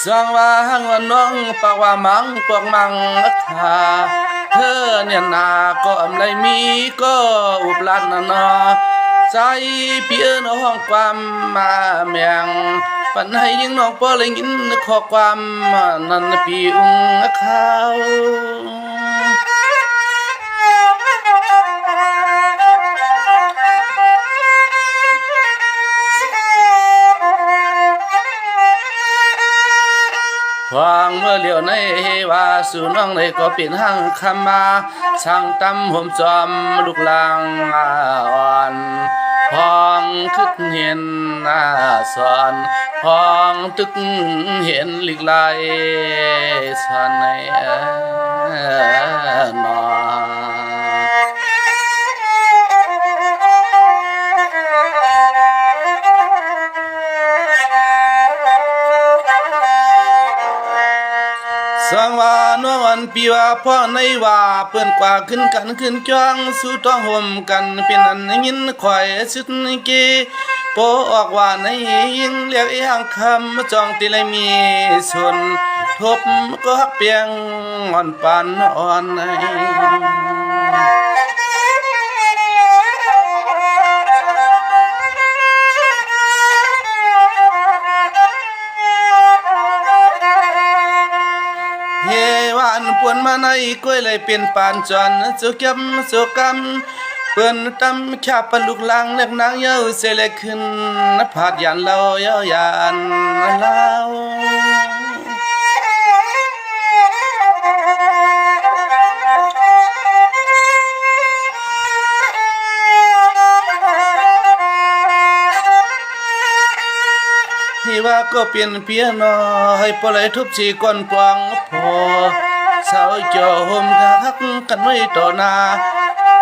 สังว่าหังวันน้องปากว่ามังพวกมังคาเธอเนี่ยนาก็อำไรมีก็อุบลัดนะเนาะใจเพียนห้องความมาแมงปันให้ยิ่งน้องพอเลยยินขอความนั่นปีอุ้งเขาฟังเมื่อเหลียวในว่าสู่น้องในก็เป็นห้างคำมาช่างตำห่มจอมลูกลางอ่อนพองทึกเห็นสอนพองทึกเห็นลิกลายสอนในนอสังวานวันปีว่าพ่อในว่าเปิ้นกว่าขึ้นกันขึ้นจ้องสู่ต้องห่มกันเป็นอันยินข่อยสุดเกโปออกว่าในยิงเรียกอีหังคำมาจองติเลยมีส่วนทบก็ฮักเปียงอ่อนปานอ่อนในวันปวนมาในก้อยเลยเป็นปานจวนสุกยำสุกำเปิ้นตำขาปลุกลังเล็กนางเย้าเสเลขึ้นผาดยันเล่าเย้ายันเล่าที่ว่าก็เปลี่ยนเพียนอให้ปล่อยทุบชีก้อนปวงพอสาวเจ้าห่มคักกันไว้ต่อหน้า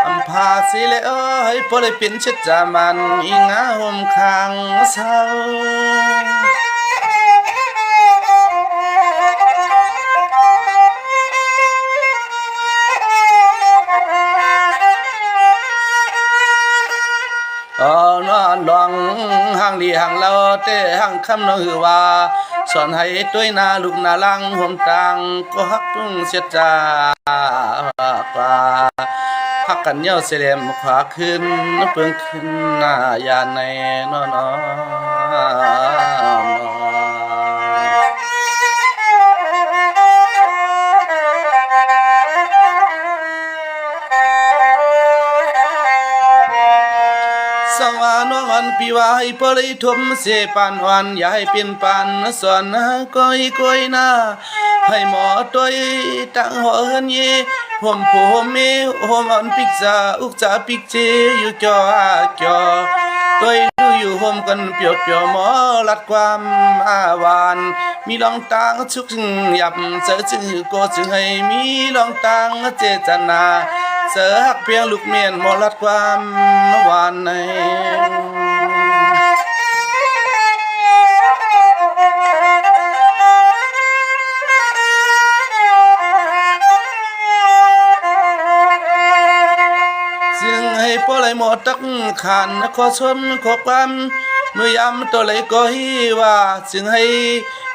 อำพาสิแล้วให้ปล่อยเป็นเช็ดจามันอีงาห่มข้างเสานอนดองห่างดีห่างเราเต้ห่างคำน้องหือว่าสอนให้ตัวนาลูกนาลังห่มตังก็ฮักพึ่งเสียจากว่าฮักกันเย้าเสลมขวาขึ้นเพิ่งขึ้นหน้ายานในนอนสังวานวันปีว่าให้พอเลยทมเสปานวันอย่าให้เป็นปานสอนก้อยนาให้หมอตัวตั้งหัวเฮินเยห่มผู้ห่มเมห่มอ่อนปิกจาอุกจาปิกเจอยู่จอตัวดูอยู่ห่มกันเปียวหมอลัดความหวานมีลองตางชุกหยับเจอจึงก็จึงให้มีลองตางเจตนาเสือหักเพียงลูกเมียนหมอลัดความหวานในปอไหลหมดตักขันขอชมขอความเมื่อยำตัวไหลก็ฮีว่าจึงให้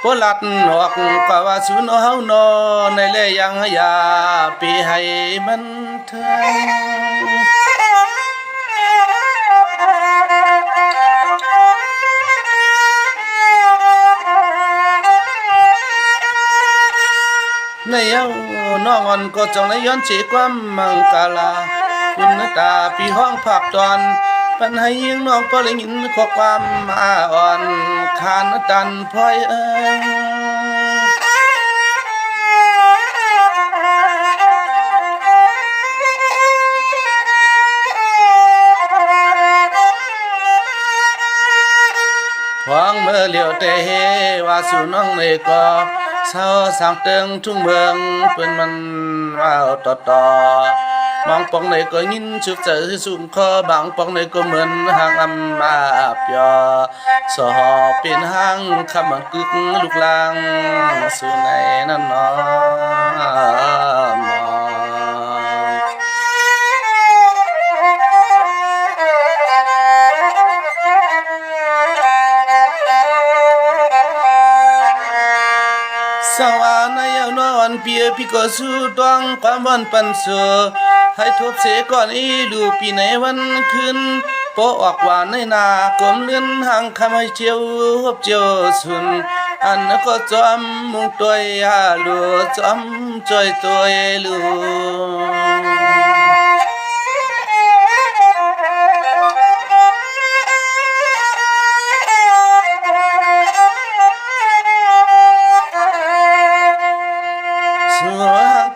ปอลัดออกกว่าสุนเฮานอในแลยังยาปีให้มันเถิงในเย้าน้องอ่อนก็จงในย้อนจีความมังกาลาคุณตาพี่ห้องผักตอนปันให้ยิงน้องพอเลยยินขอความอ่อนขานตันพลอยฟังเมื่อเหลียวเตเฮว่าสู่น้องเลยก็เศร้าสังเติงทุ่งเมืองเปิ้นมันว่าต่อมองปองในก็ยินชุกใจสูงคอบางปองในก็เหมือนหางมาเปียสอเป็นหางคำมันกึกลูกลางสู่ในนั่นนอ เ สวาในยาวนอนเปียพี่ก็สู้ต้องความวันปันเสือให้ทบเสก่อนอีดูปีในวันคืนโปออกหวานในนากลมเลื่อนห่างคำให้เจียวหบเจียวสุนอันนั้นก็จอมมุงตัวฮาลูจอมจอยตัวลู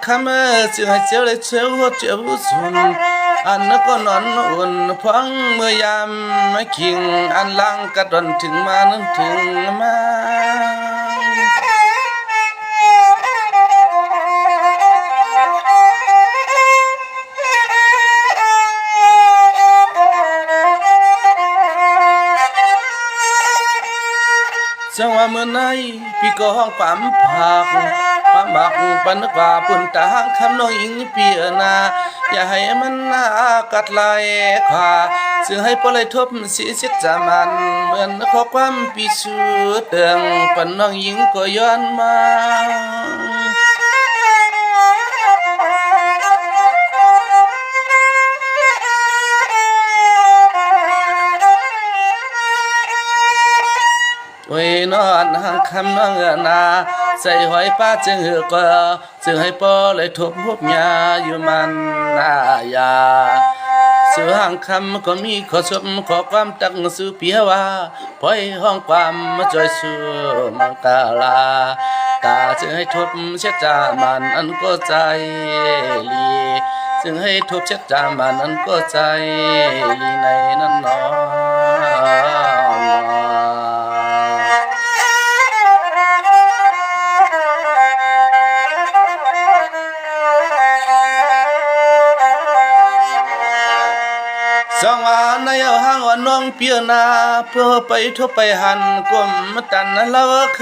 คำจึงให้เจ้าเลยเชื่อว่าเจ้าสุนอันนั้นก็นอนอุ่นพังเมื่อยามไม่คิงอันลังกระดอนถึงมานั้นถึงมาจังว่าเมื่อไหนพี่ก็ห้องปั๊มผักปั๊มบักปันนึกว่าปุ่นตาคำน้องอิงเปียนาอย่าให้มันน่ากัดลายขวาซึ่งให้ปล่อยทบสีเสียจามันเหมือนข้อความปีสูดเตืองปันน้องอิงก็ย้อนมาไว้นอนหางคำน้องนาใส่หอยป้าจึงเหือกจึงให้ปอเลยทบพบยาอยู่มันนายาสู่หางคำก็มีขอชมขอความตั้งสู่เปียว่าปล่อยห้องความมาจอยสู่มังกาลาตาจึงให้ทบเช็ดจามันอันก็ใจลีจึงให้ทบเช็ดจามันอันก็ใจลีในนั้นนอสองว่าในเอาห้างว่าน้องเปียนาเพื่อไปทุบไปหันกลมตันละเค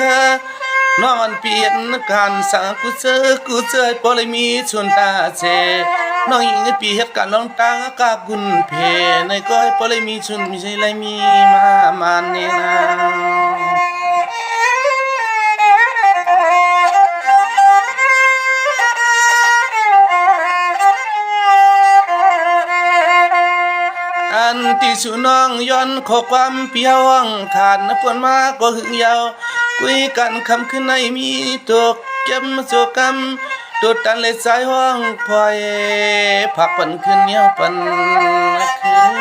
น้องอันเปียนการสังกุเจอปลมีชนตาเจน้องยิงปีเหตุการน้องตังกากุนเพในก็ให้ปลมีชนมีใจไรมีมามันนี่นาอันที่สุน้องย้อนขอความเปียวงขาดนปนมาก็หึงยาวคุยกันคำขึ้นในมีตกเก็บโจกรรมตัวตันเลยสายห้องพอยผักปันขึ้นเนี้ยปันขึ้น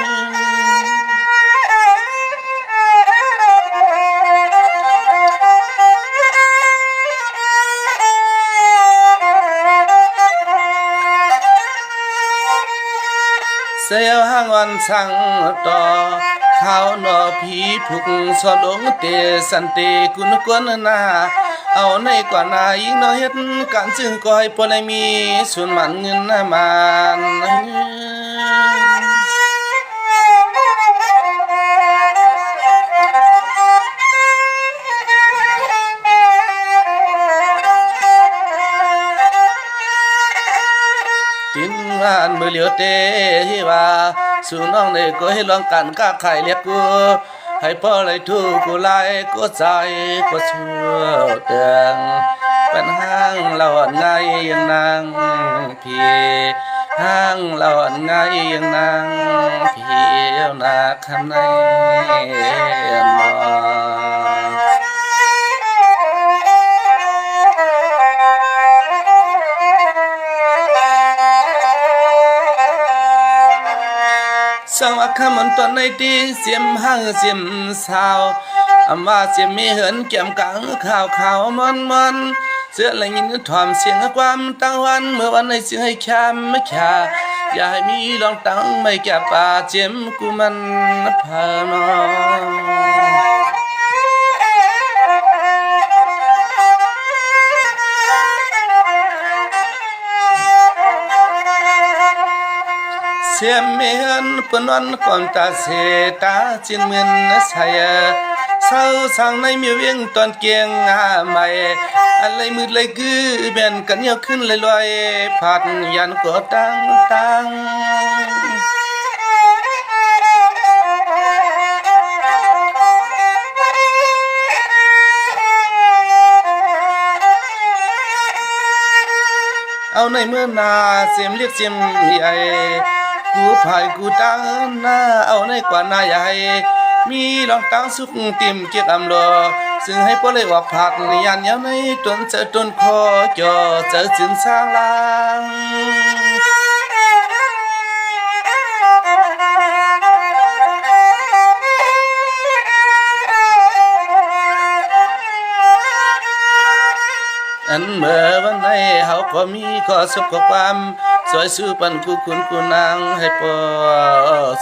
เสียวห้างวันสั่งต่อข้าวหนอผีผุกสอดงเตสันเตกุนกวนนาเอาในกว่านายิ่งน้อยเฮ็ดการจึงก็ให้ปนมีส่วนมันเงินนามันตินงานมือเหลียวเตที่ว่าสู่น้องได้ก็ให้ลองกันก้าไข่เรียกกูให้พ่อเลยถูกกูไล่ก็ใจก็ชั่วเตืองเป็นห้างเราอ่อนไงยังนางพี่ห้างเราอ่อนไงยังนางพี่เอาหน้าคำในมอสังว่าคำมันตอนในที่เสียมห้างเสียมสาวอำว่าเสียมมีเหินเกี่ยมกังข่าวมันเสื้อละยินถอมเสียงความตั้งวันเมื่อวันในเสียงให้แคมไม่แค่อย่าให้มีลองตั้งไม่แก่ป่าเจียมกูมันพานอเสียมเมียนปนวันก่อนตาเสตาจินเหมือนสายเศร้าสั่งในมีเวียงตอนเกียงใหม่อะไรมืดเลยคือแบนกันยกขึ้นลอยผัดยันก็ตั้ง ในเมื่อนาเสียมเรียกเสียมใหญ่กูภายกูตั้งหน้าเอาในกว่าหน้าใหญ่มีลองตั้งสุกติ่มเกียกอำลอซึ่งให้พวกเลยออกผักยันยาวในจนเจอจนคอจอเจอจึงสร้างลางอันเมื่อวันไหนเขาก็มีก็สุขก็ความสวยสู้ปันกูคุณกูนางให้ปอ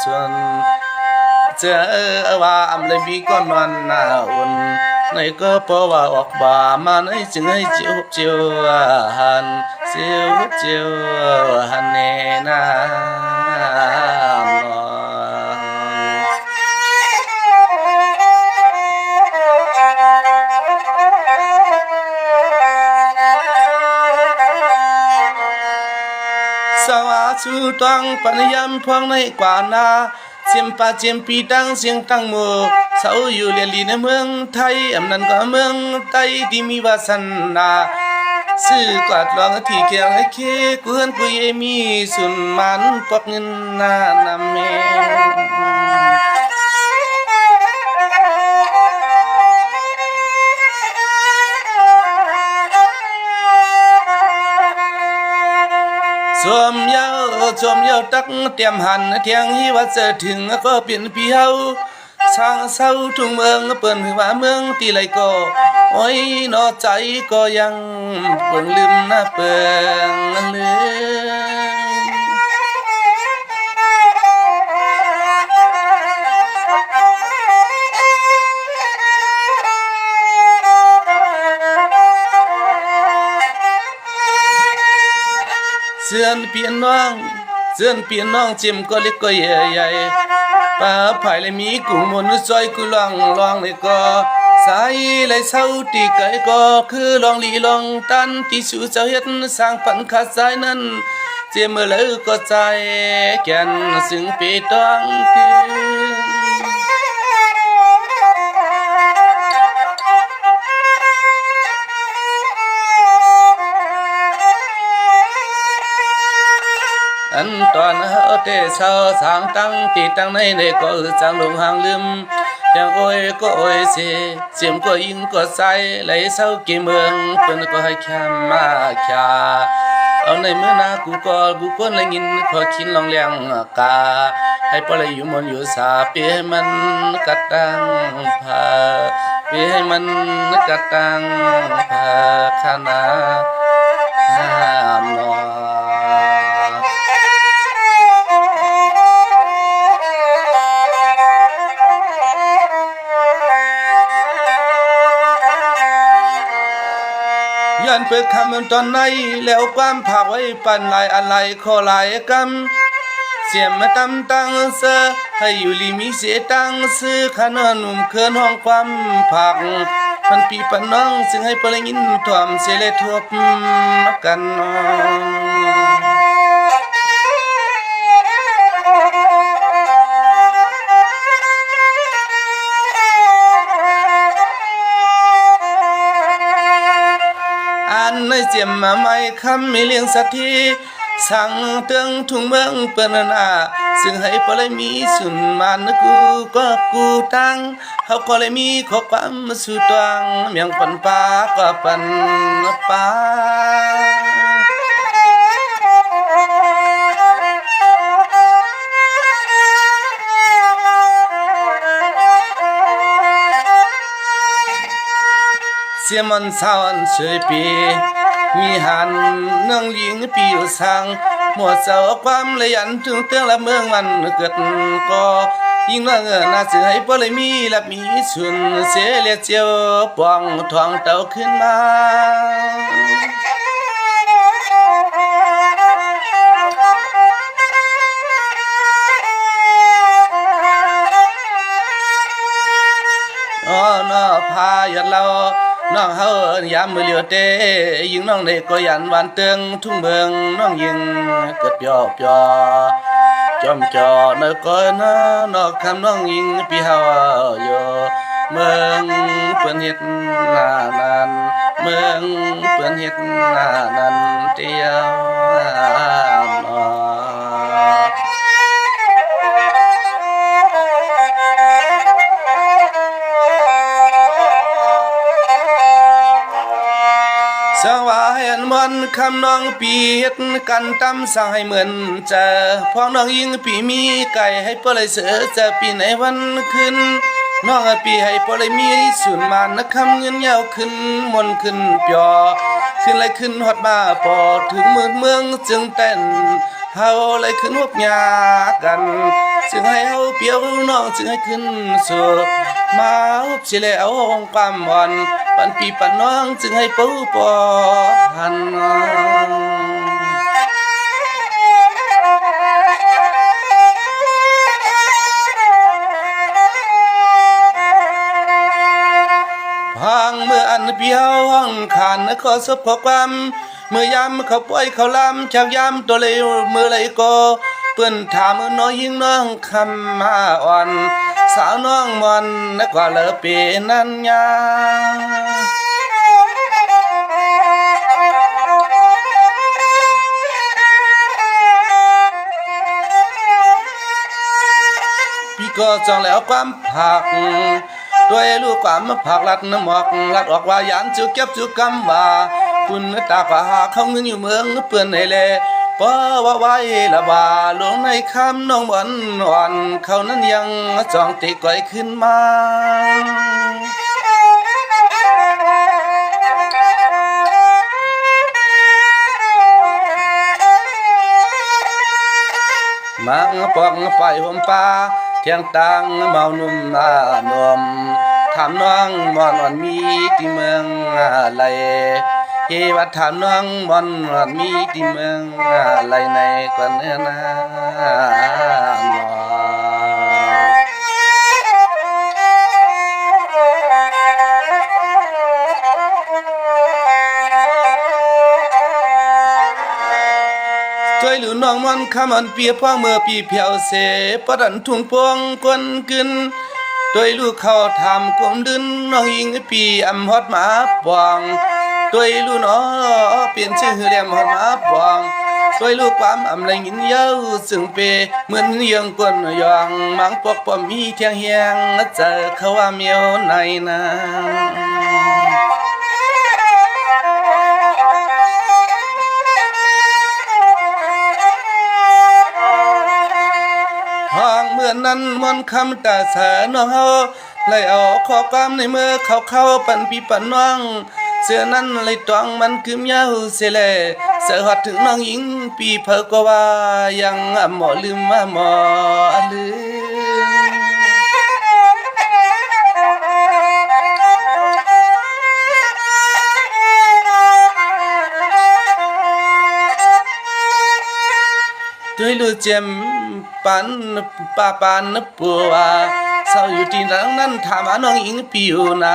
ส่วนเจอว่าอำเลยมีก็นอนหน้าอุ่นในก็เพราะว่าออกบ่ามาในจึงให้เจียวเจียวหันเจียวเจียวหันแน่นาสวาสุตังปัญญามพวงในกว่านาเสียมป่าเจียมปีตั้งเสียงตั้งโมเสาอยู่เรียลีในเมืองไทยอำนั้นก็เมืองไทยที่มีวาสนาซื้อกวาดลองที่เขียงให้เคกูเฮินกูเยมีสุนมันปอกเงินนานำแมสวมยาวตักเตรียมหันเทียงฮีว่าจะถึงก็เปลี่ยนพี่เฮาสร้างเศร้าทุ่งเมืองเปิ้นว่าเมืองตีไรก็โอ้ยนอใจก็ยังเปิ้นลืมหน้าเปิ้นลืเสื่อนเปลี่ยนน้องจิ้มก็เล็กก็ใหญ่ป้าภายเลยมีกุ้งมนซอยกูลองเลยก็สายเลยเศร้าตีไก่ก็คือลองลีลองตันที่สู่เจ้าเฮ็ดสร้างปันขาดสายนั้นเจียมเลยก็ใจแก่นซึ่งไปต้องคืนอันตอนเฮาเตเศร้าสางตั้งตีตั้งในก็จังลงหางลืมยังโอ้ยก็โอ้ยเสียมก็ยิงก็ใส่ไหลเศร้ากี่เมืองเปิ้นก็ให้แค่มาแค่เอาในเมื่อนากูก็เลยยินขอคินลองเลี้ยงกาให้ปล่อยอยู่มนอยู่สาเปียมันกระตังพาเปียมันกระตังพาคณะห้ามนอย้อนเปิดคำตอนไหนแล้วความผากไว้ปั่นลายอะไรขอลายกำเสียมมาตำตังเสอให้อยู่ลีมีเสียตังซื้อขนมนุ่มเคินห้องความผักมันปีปันน้องซึ่งให้ปลงินถ่วมเสียเลยทบกันน้องในเจียมมาไม่คำมีเลี้ยงสักทีสั่งเตืองทุ่งเมืองเปิ้นนาซึ่งให้ปเลยมีสุนมันกูตั้งเขาก็เลยมีขอความสู่ตังเมียงปันปาก็ปันปาเสียมันสาวสวยปีมีหันเนื่องหญิงปีอยู่สังหมดเสาความเลยยันถึงเตืองละเมืองมันเกิดก็ยิ่งว่าเงินน่าเสือให้พอเลยมีและมีสุนเสียเลียเจียวปองทองเต่าขึ้นมาอ๋อน้อพายัดเราน้องเฮายามมือเหลียวเตยิงน้องเด็กก็ยันวันเตืองทุ่งเมืองน้องยิงเกิดย่อจอมจอเนก็นอกคำน้องยิงพี่เฮาอยู่ เมืองเปิ้นเฮ็ดหน้านั้นเมืองเปิ้นเฮ็ดหน้านั้นเดียวหนอสว่าเห็นมันคำน้องปีเฮ็ดกันตำสั่งให้เหมือนเจอพ้องน้องยิงปีมีไก่ให้ปลายเสือจะปีไหนวันขึ้นน้องปีให้ปลายมีสุนมานักคำเงินยาวขึ้นมนขึ้นเปียขึ้นไรขึ้นฮอดมาปอถึงเมืองจึงเต้นเฮาเลยขึ้นฮบยากันจึงให้เฮาเปียวน้องจึงให้ขึ้นสู่มาฮบสิแล้วความอ่อนปันปีปันน้องจึงให้ปูปอหันพังเมื่ออันเปียวห้องขานขอสบขอความเมื่อยามเขาป่วยเขาลำชักยามตัวเลวเมื่อไรก็เปิ้นถามน้อยยิ่งน้องคำมาอ่อนสาวน้องมอนนักว่าเลอเปนันยาพี่ก็จองแล้วความผักด้วยลูกความผักลัดน้ำหมอกลัดออกว่ายันจุกเก็บจุกกำว่าคุณตากว่าเขาเงินอยู่เมืองเปื่อนให้แลเพราะว่าไว้ละว่าลงในคำน้องบอนอ่อนเขานั้นยังจองติก่อยขึ้นมามังปองไปห่มป่าเที่ยงตังเมานุ่มนมถามน้องมอนอ่อนมีที่เมืองอะไรเฮวัดถามน้องมอนอ่อนมีที่เมืองอะไรในกวนเนื้อนาช่วยหรือน้องมันคำอันเปียพ่อเมื่อปีเพียวเสปดันทุ่งพวงกวนกึนด้วยลูกเขาทำกลมดินน้องยิงปีอำฮอดหมาปองด้วยลูกน้อเปลี่ยนชื่อเรียมฮอดหมาปองด้วยลูกความอำไรยินเย้าซึ่งเปเหมือนยังกวนยองมังปอกปอมมีเทียงเฮียงเจอเขาว่าเมียวในนาห้องเมื่อนั้นมนคำตาสาน้องเฮาเลยเอาข้อความในมือเข้าปันปีปันน้องเสื้อนั้นเลยตวงมันคืมยาวเสแลเสือหอดถึงน้องหญิงปีเพอก็ว่ายังหมอลืมว่าหมอลืมด้วยลูเจมปันป้าปานปัวเศร้าอยู่ที่นั่งนั้นถามน้องหญิงปิวนะ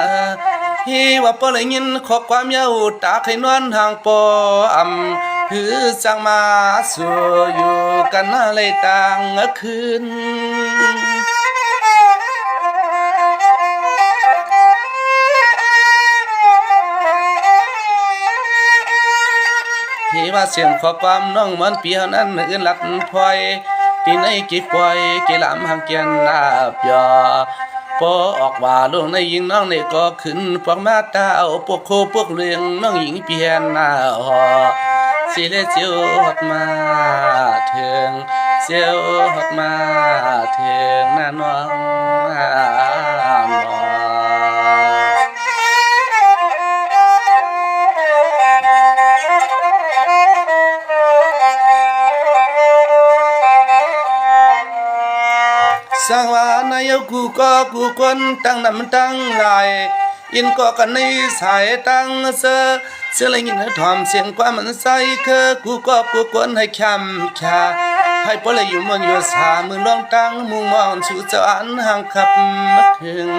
เฮว่าปอเลยยินขอความยาวตาให้นวลห่างปอหือสั่งมาสู่อยู่กันอะไรต่างคืนเฮว่าเสียงขอความน้องมันเปียวนั้นอื่นหลัดพลอยที่ในกี่ปล่อยกี่ลำห่างเกียนหน้าเปียพอออกว่าลงในยิงน้องในก็ขึ้นพวกมาตาเอาพวกโคพวกเลี้ยงน้องหญิงเพียนหน้าหอสิเลเจียวหดมาเถิงเจียวหดมาเถิงหน้าน้องสังวานายกูก็กูคนตั้งนำตั้งลายอินก็กันในสายตั้งเสือเลยยินถอมเสียงความมันใสคือกูก็กูคนให้คำชาให้พอเลยอยู่มันอยู่สามือลองตั้งมุงมองสู่สวรรค์ห่างขับมาถึง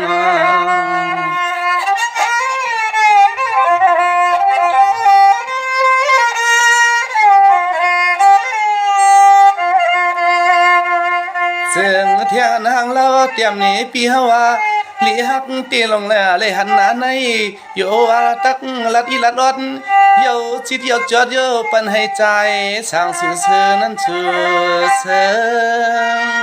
เสียงเทียนหางเราเตรียมหนีปีฮาวา เลียกตีลงแล้วเลยหันหน้าในโยอาตักลัดอีลัดรอดโยจิตโยจอดโยปันให้ใจสร้างสื่อเสือนั้นชื่อเสือ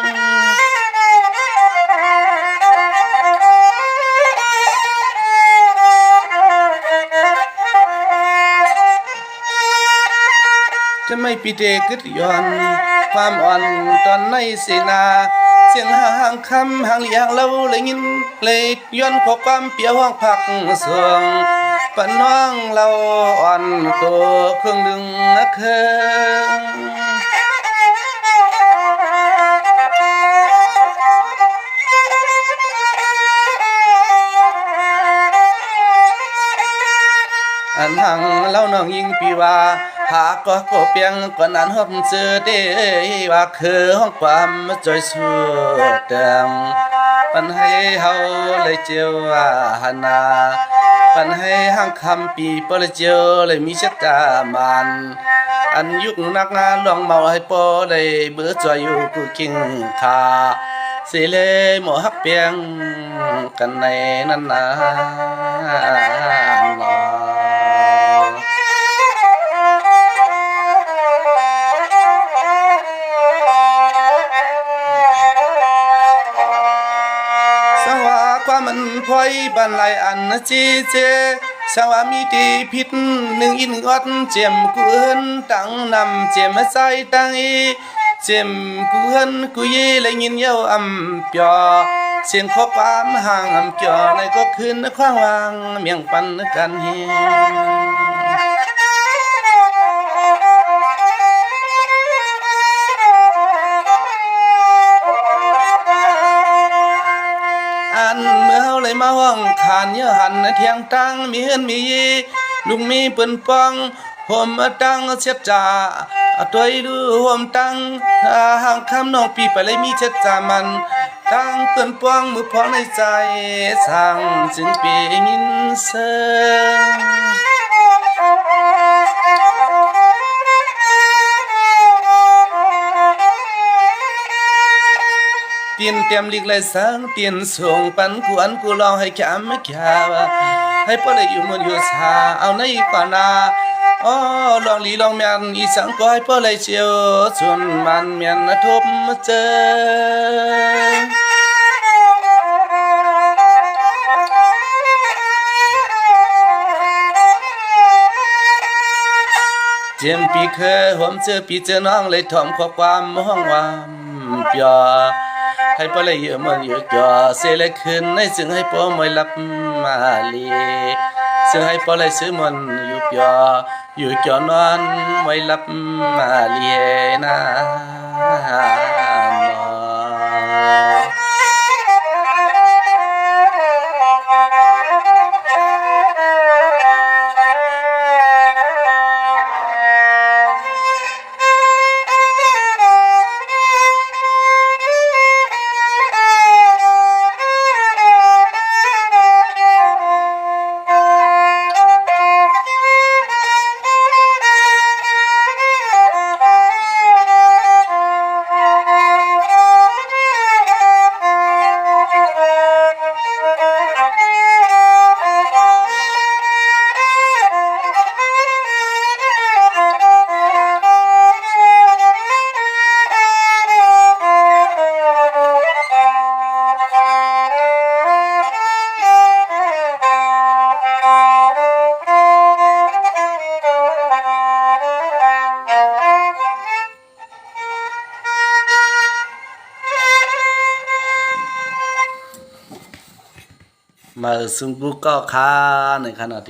จะไม่ปีเตกึดย้อนความอ่อนตอนในเสนาเสียงห่างคำห่างเลียงเราเลยยินเลยย้อนขอความเปียวห้องผักสวงปนน้องเราอ่อนตัวเครื่องดึงเครื่องอันหังเล่าน้องยิงปีว่าหาก็เปียงก่อนนั้นหอบเจอเด้ว่าคือห้องความจอยสุดแดงปันให้เฮาเลยเจียวหันนาปันให้ห้างคำปีปเลยเจียวเลยมีชะตามันอันยุคนักงานลองเมาให้ปอเลยเบื่อจอยอยู่กูกินขาสิเลยหมอฮักเปียงกันในนั้นนะมันพอยบันไลอันจีเจสวามีตีพิษหนึ่งอินอดเจียมกุนตั้งนำเจียมใจตั้งอีเจียมกุนกุยเลยยินเย้าอำเปียเสียงข้อความห่างอำเกี่ยในก็คืนคว้างวางเมียงปันกันเฮอันเมื่อเฮาเลยมาห้องขานเยอะหันเทียงตั้งมีเฮือนมีลุงมีเปิ้นปองผมตั้งเสียจ่าตัวดูผมตั้งห่างคำน้องปีไปเลยมีเช็ดจ่ามันตั้งเปิ้นปองมือพอในใจสั่งจึงปียินเสียงเตียนเตรียมลิกเลยสังเตียนส่งปันกวนกูลองให้แค่ไม่แค่ให้พอเลยอยู่มันอยู่สาเอาในกว่านาอ๋อลองลีลองเมียนอีสังก็ให้พอเลยเชียวส่วนมันเมียนทุบมาเจอเจียมปีเคยผมเจอปีเจอน้องเลยถอมข้อความห้องวามเปียให้ปอเลยเยอะมันอยู่จ่อเสียเลยขึ้นให้ซึ่งให้ปอไม่หลับมาลีซึ่งให้ปอเลยซื้อมันอยู่จ่ออยู่จ่อนอนไม่หลับมาลีนะมาซึ่งกูก็ค้าในขณะที่